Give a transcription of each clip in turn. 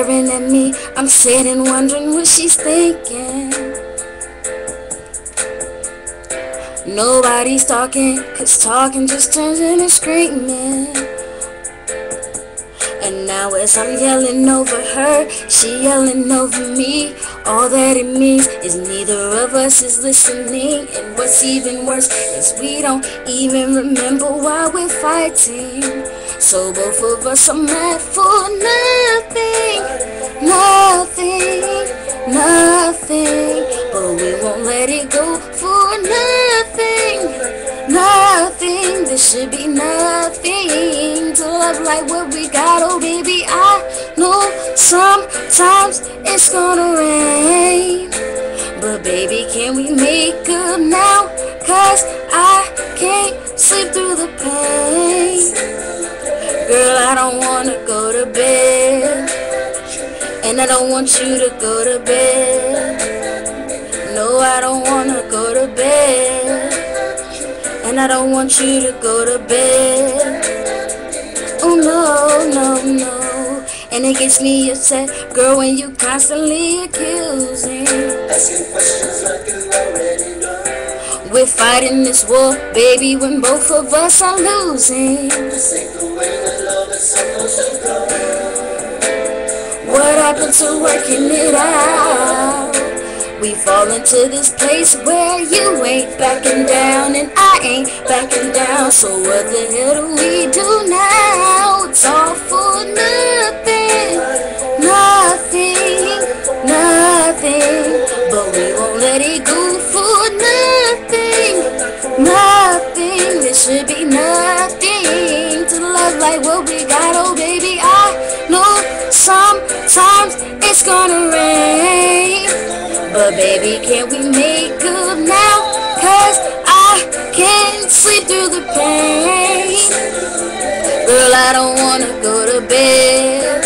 staring at me. I'm sitting wondering what she's thinking. Nobody's talking, 'cause talking just turns into screaming. And now as I'm yelling over her, she yelling over me. All that it means is neither of us is listening. And what's even worse is we don't even remember why we're fighting. So both of us are mad for nothing, nothing, nothing. But we won't let it go for nothing, nothing. There should be nothing to love like what we got. Oh baby, I know sometimes it's gonna rain, but baby, can we make up now? 'Cause I can't sleep through the pain. Girl, I don't wanna go to bed, and I don't want you to go to bed. No, I don't wanna go to bed, and I don't want you to go to bed. Oh no, no, no. And it gets me upset, girl, when you constantly accusing. Asking questions like you already know. We're fighting this war, baby, when both of us are losing. This ain't the way that love is supposed to go. What happened to working it out? We fall into this place where you ain't backing down and I ain't backing down. So what the hell do we do now? It's all for nothing, nothing, nothing. But we won't let it go for nothing, nothing. There should be nothing to love like what we got. Oh baby, I know sometimes it's gonna rain, but baby, can we make up now? 'Cause I can't sleep through the pain. Girl, I don't wanna go to bed,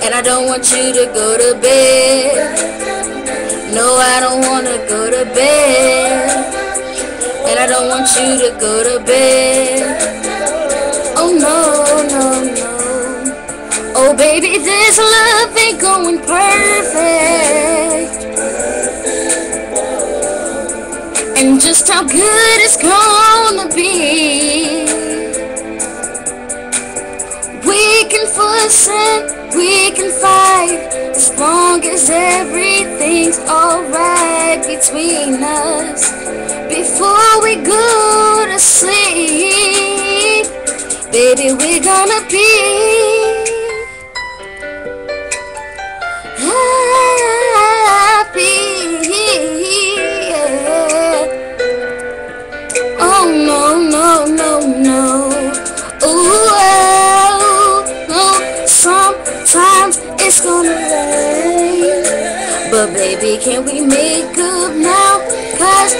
and I don't want you to go to bed. No, I don't wanna go to bed, and I don't want you to go to bed. Oh no, no, no. Oh baby, this love ain't going perfect. And just how good it's gonna be. We can fuss and we can fight, as long as everything's alright between us. Before we go to sleep, baby, we're gonna be happy. Oh no, no, no, no. Ooh, oh, no. Sometimes it's gonna rain, but baby, can we make up now? 'Cause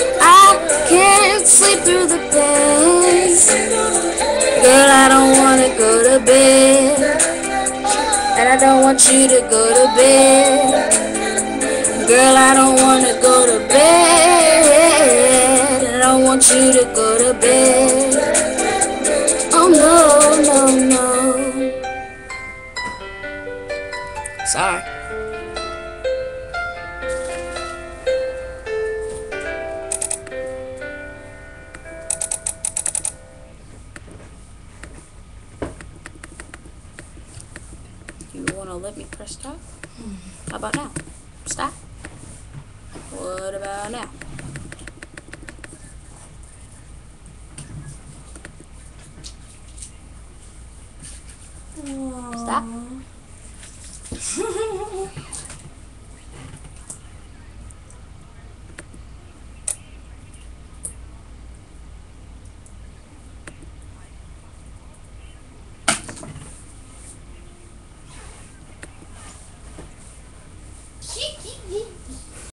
I can't sleep through the pain. Girl, I don't wanna go to bed, and I don't want you to go to bed. Girl, I don't wanna go to bed, and I don't want you to go to bed. Oh no, no, no. Sorry. You wanna let me press stop? How about now? Stop. What about now?